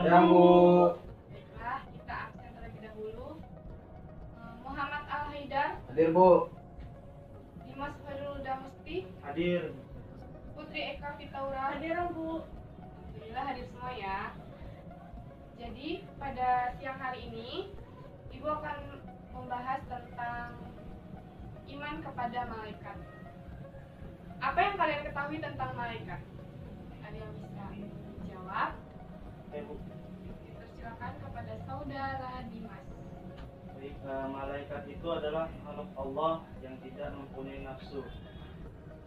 Yang Bu. Baiklah, kita absen terlebih dahulu. Muhammad Al-Haidar, Hadir Bu. Dimas Khairul Damusti, Hadir. Putri Eka Fitaura. Hadir Bu. Alhamdulillah hadir semua ya. Jadi pada siang hari ini Ibu akan membahas tentang iman kepada malaikat. Apa yang kalian ketahui tentang malaikat? Ada yang bisa menjawab? Bu. Dipersilakan kepada saudara Dimas. Baik, malaikat itu adalah makhluk Allah yang tidak mempunyai nafsu.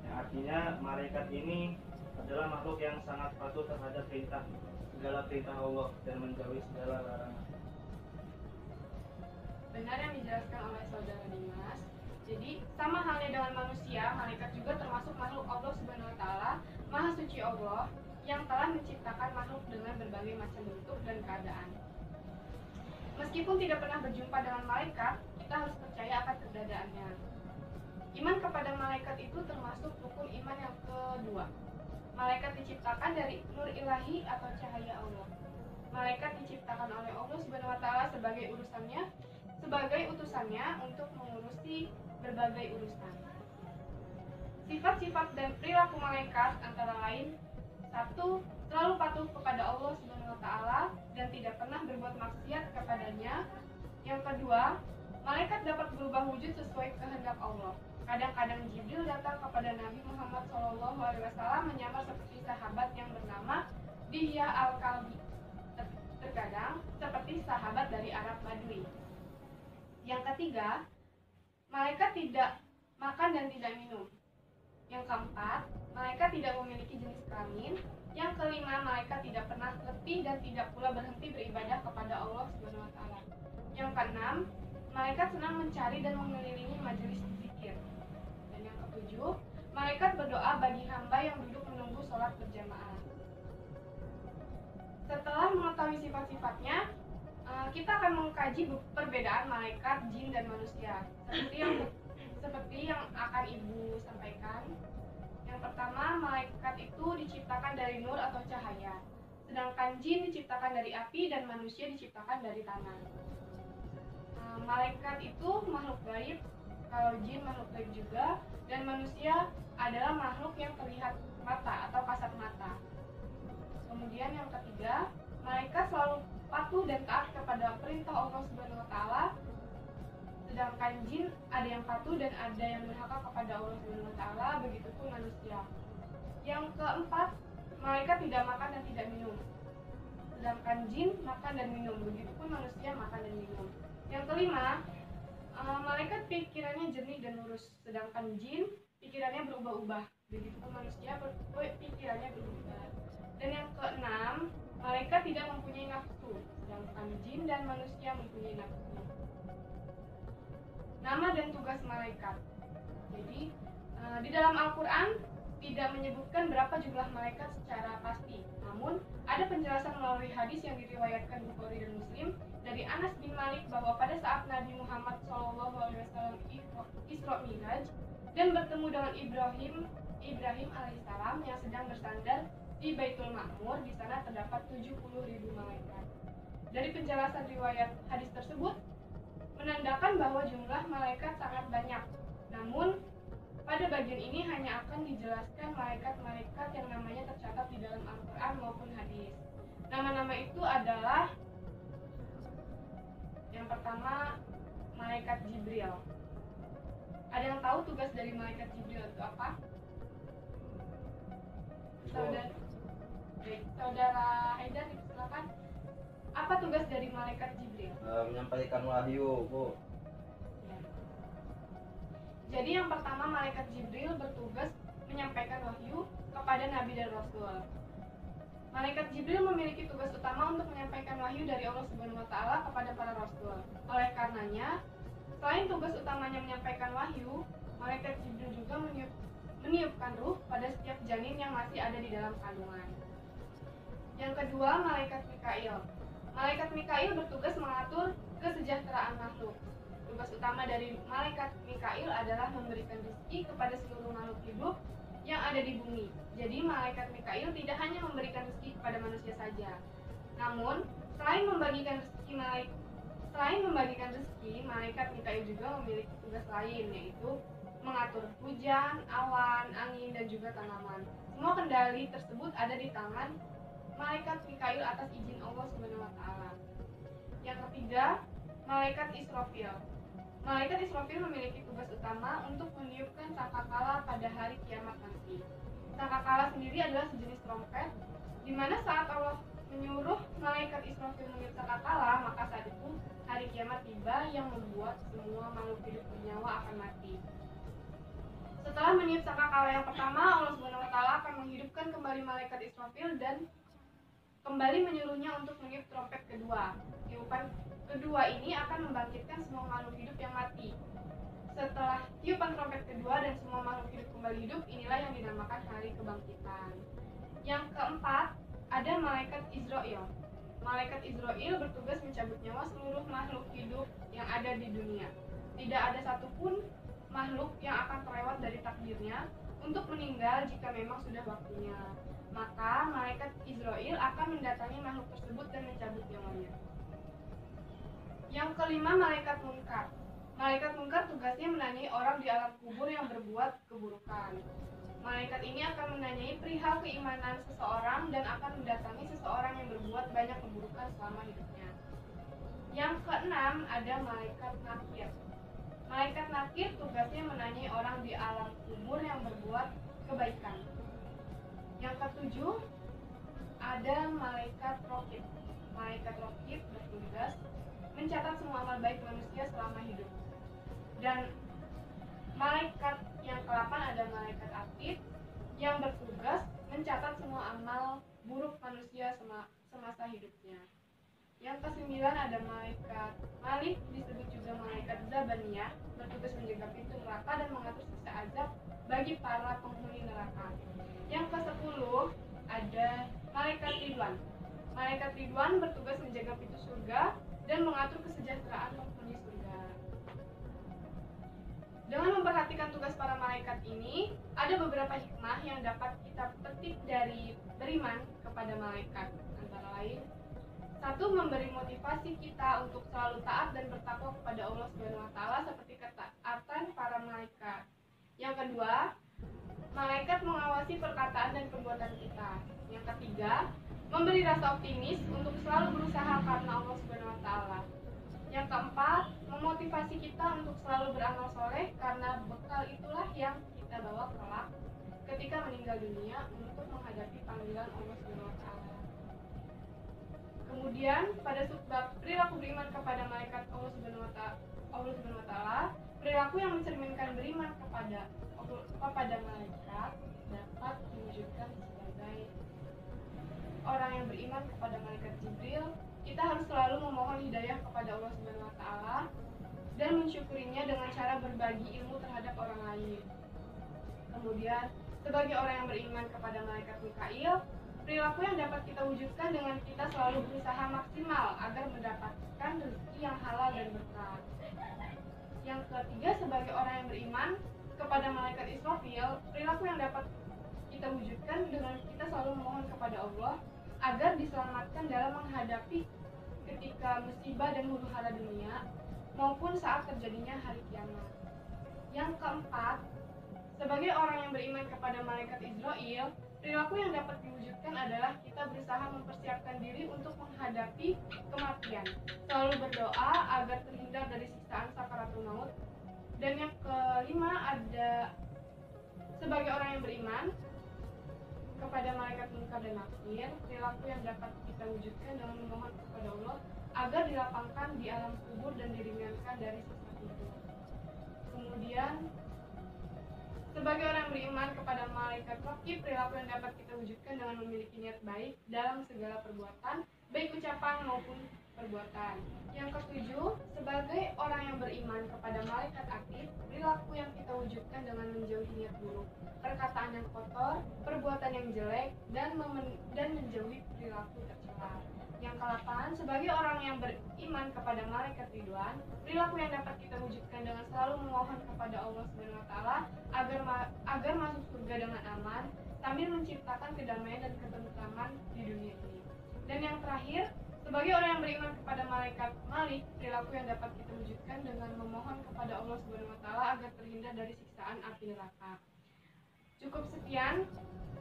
Yang artinya malaikat ini adalah makhluk yang sangat patuh terhadap segala perintah Allah dan menjauhi segala larangan. Benar yang dijelaskan oleh saudara Dimas. Jadi sama halnya dengan manusia, malaikat juga termasuk makhluk Allah Subhanahu wa taala, Maha Suci Allah yang telah menciptakan makhluk dengan berbagai macam bentuk dan keadaan. Meskipun tidak pernah berjumpa dengan malaikat, kita harus percaya akan keberadaannya. Iman kepada malaikat itu termasuk rukun iman yang kedua. Malaikat diciptakan dari nur ilahi atau cahaya Allah. Malaikat diciptakan oleh Allah Subhanahu wa taala sebagai utusannya untuk mengurusi berbagai urusan. Sifat-sifat dan perilaku malaikat antara lain: 1. Selalu patuh kepada Allah Subhanahu wa taala dan tidak pernah berbuat maksiat kepadanya. Yang kedua, malaikat dapat berubah wujud sesuai kehendak Allah. Kadang-kadang Jibril datang kepada Nabi Muhammad SAW menyamar seperti sahabat yang bernama Dihya Al-Kalbi. Terkadang seperti sahabat dari Arab Badui. Yang ketiga, malaikat tidak makan dan tidak minum. Yang keempat, malaikat tidak memiliki jenis kelamin. Yang kelima, malaikat tidak pernah letih dan tidak pula berhenti beribadah kepada Allah Subhanahu wa taala. Yang keenam, malaikat senang mencari dan mengelilingi majelis zikir. Dan yang ketujuh, malaikat berdoa bagi hamba yang duduk menunggu sholat berjamaah. Setelah mengetahui sifat-sifatnya, kita akan mengkaji perbedaan malaikat, jin, dan manusia. Seperti yang akan Ibu sampaikan. Yang pertama, malaikat itu diciptakan dari nur atau cahaya, sedangkan jin diciptakan dari api dan manusia diciptakan dari tanah. Malaikat itu makhluk gaib, kalau jin makhluk gaib juga, dan manusia adalah makhluk yang terlihat mata atau kasat mata. Kemudian yang ketiga, malaikat selalu patuh dan taat kepada perintah Allah Subhanahu wa taala. Sedangkan jin ada yang patuh dan ada yang durhaka kepada Allah Subhanahu wa taala, begitupun manusia. Yang keempat, malaikat tidak makan dan tidak minum. Sedangkan jin makan dan minum, begitupun manusia makan dan minum. Yang kelima, malaikat pikirannya jernih dan lurus, sedangkan jin pikirannya berubah-ubah, begitupun manusia pikirannya berubah. Dan yang keenam, malaikat tidak mempunyai nafsu, sedangkan jin dan manusia mempunyai nafsu. Nama dan tugas malaikat. Jadi di dalam Al-Quran tidak menyebutkan berapa jumlah malaikat secara pasti. Namun ada penjelasan melalui hadis yang diriwayatkan Bukhari dan Muslim dari Anas bin Malik bahwa pada saat Nabi Muhammad SAW Isra Mi'raj dan bertemu dengan Ibrahim alaihissalam yang sedang bersandar di Baitul Ma'mur, di sana terdapat 70.000 malaikat. Dari penjelasan riwayat hadis tersebut menandakan bahwa jumlah malaikat sangat banyak. Namun pada bagian ini hanya akan dijelaskan malaikat-malaikat yang namanya tercatat di dalam Al-Quran maupun hadis. Nama-nama itu adalah: yang pertama, malaikat Jibril. Ada yang tahu tugas dari malaikat Jibril itu apa? Saudara Haidar, silakan. Apa tugas dari malaikat Jibril? Menyampaikan wahyu, Bu. Ya. Jadi yang pertama, malaikat Jibril bertugas menyampaikan wahyu kepada Nabi dan Rasul. Malaikat Jibril memiliki tugas utama untuk menyampaikan wahyu dari Allah Subhanahu wa taala kepada para rasul. Oleh karenanya, selain tugas utamanya menyampaikan wahyu, malaikat Jibril juga meniupkan ruh pada setiap janin yang masih ada di dalam kandungan. Yang kedua, malaikat Mikail. Malaikat Mikail bertugas mengatur kesejahteraan makhluk. Tugas utama dari malaikat Mikail adalah memberikan rezeki kepada seluruh makhluk hidup yang ada di bumi. Jadi malaikat Mikail tidak hanya memberikan rezeki kepada manusia saja, Namun, selain membagikan rezeki, malaikat Mikail juga memiliki tugas lain, yaitu mengatur hujan, awan, angin, dan juga tanaman. Semua kendali tersebut ada di tangan malaikat Mikail atas izin Allah Subhanahu wa taala. Yang ketiga, malaikat Israfil. Malaikat Israfil memiliki tugas utama untuk meniupkan sangkakala pada hari kiamat nanti. Sangkakala sendiri adalah sejenis trompet, di mana saat Allah menyuruh malaikat Israfil meniup sangkakala, maka saat itu hari kiamat tiba yang membuat semua makhluk hidup bernyawa akan mati. Setelah meniup sangkakala yang pertama, Allah Subhanahu wa taala akan menghidupkan kembali malaikat Israfil dan kembali menyuruhnya untuk meniup trompet kedua. Tiupan kedua ini akan membangkitkan semua makhluk hidup yang mati. Setelah tiupan trompet kedua dan semua makhluk hidup kembali hidup, inilah yang dinamakan hari kebangkitan. Yang keempat, ada malaikat Israil. Malaikat Israil bertugas mencabut nyawa seluruh makhluk hidup yang ada di dunia. Tidak ada satupun makhluk yang akan terlewat dari takdirnya untuk meninggal jika memang sudah waktunya. Maka malaikat Israil akan mendatangi makhluk tersebut dan mencabut nyawanya. Yang kelima, malaikat Munkar. Malaikat Munkar tugasnya menanyai orang di alam kubur yang berbuat keburukan. Malaikat ini akan menanyai perihal keimanan seseorang dan akan mendatangi seseorang yang berbuat banyak keburukan selama hidupnya. Yang keenam, ada malaikat Nakir. Malaikat Nakir tugasnya menanyai orang di alam kubur yang berbuat kebaikan. Yang ketujuh, ada malaikat Raqib. Malaikat Raqib bertugas mencatat semua amal baik manusia selama hidup. Dan malaikat yang ke-8 ada malaikat Atid yang bertugas mencatat semua amal buruk manusia semasa hidupnya. Yang ke-9 ada malaikat Malik, disebut juga malaikat Zabaniyah, bertugas menjaga pintu neraka dan mengatur siksa azab bagi para penghuni neraka. Yang ke-10 ada malaikat Ridwan. Malaikat Ridwan bertugas menjaga pintu surga dan mengatur kesejahteraan penghuni surga. Dengan memperhatikan tugas para malaikat ini, ada beberapa hikmah yang dapat kita petik dari beriman kepada malaikat. Antara lain, 1. Memberi motivasi kita untuk selalu taat dan bertakwa kepada Allah Subhanahu wa taala seperti ketaatan para malaikat. Yang kedua, malaikat mengawasi perkataan dan perbuatan kita. Yang ketiga, memberi rasa optimis untuk selalu berusaha karena Allah Subhanahu wa taala. Yang keempat, memotivasi kita untuk selalu beramal soleh karena bekal itulah yang kita bawa kelak ketika meninggal dunia untuk menghadapi panggilan Allah Subhanahu wa taala. Kemudian pada subbab perilaku beriman kepada malaikat Allah Subhanahu wa taala, perilaku yang mencerminkan beriman kepada malaikat dapat diwujudkan sebagai orang yang beriman kepada malaikat Jibril. Kita harus selalu memohon hidayah kepada Allah Subhanahu wa taala dan mensyukurinya dengan cara berbagi ilmu terhadap orang lain. Kemudian, sebagai orang yang beriman kepada malaikat Mikail, perilaku yang dapat kita wujudkan dengan kita selalu berusaha maksimal agar mendapatkan rezeki yang halal dan berkah. Yang ketiga, sebagai orang yang beriman kepada malaikat Israfil, perilaku yang dapat kita wujudkan dengan kita selalu memohon kepada Allah agar diselamatkan dalam menghadapi ketika musibah dan huru-hara dunia maupun saat terjadinya hari kiamat. Yang keempat, sebagai orang yang beriman kepada malaikat Israil, perilaku yang dapat diwujudkan adalah kita berusaha mempersiapkan diri untuk menghadapi kematian, selalu berdoa agar terhindar dari siksaan sakaratul maut. Dan yang kelima ada sebagai orang yang beriman kepada malaikat Munkar dan Nakir, perilaku yang dapat kita wujudkan dengan memohon kepada Allah agar dilapangkan di alam kubur dan diringankan dari siksa kubur. Kemudian, sebagai orang yang beriman kepada malaikat Raqib, perilaku yang dapat kita wujudkan dengan memiliki niat baik dalam segala perbuatan, baik ucapan maupun perbuatan. Yang ketujuh, sebagai orang yang beriman kepada malaikat Atid, perilaku yang kita wujudkan dengan menjauhi niat buruk, perkataan yang kotor, perbuatan yang jelek, dan menjauhi perilaku tercela. Yang ke-8, sebagai orang yang beriman kepada malaikat Ridwan, perilaku yang dapat kita wujudkan dengan selalu memohon kepada Allah Subhanahu wa taala agar masuk surga dengan aman sambil menciptakan kedamaian dan ketentraman di dunia ini. Dan yang terakhir, sebagai orang yang beriman kepada malaikat Malik, perilaku yang dapat kita wujudkan dengan memohon kepada Allah Subhanahu wa taala agar terhindar dari siksaan api neraka. Cukup sekian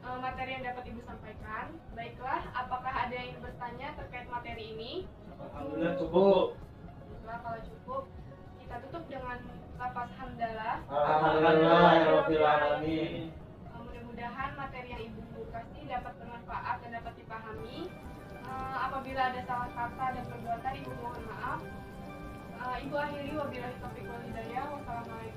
materi yang dapat Ibu sampaikan. Baiklah, apakah ada yang ingin bertanya terkait materi ini? Alhamdulillah cukup. Baiklah, kalau cukup, kita tutup dengan lafaz hamdalah. Alhamdulillahirabbil alamin. Mudah-mudahan materi yang Ibu kasih dapat bermanfaat dan dapat dipahami. Apabila ada salah kata dan perbuatan, Ibu mohon maaf. Ibu akhiri wabillahi taufiq wal hidayah. Wassalamualaikum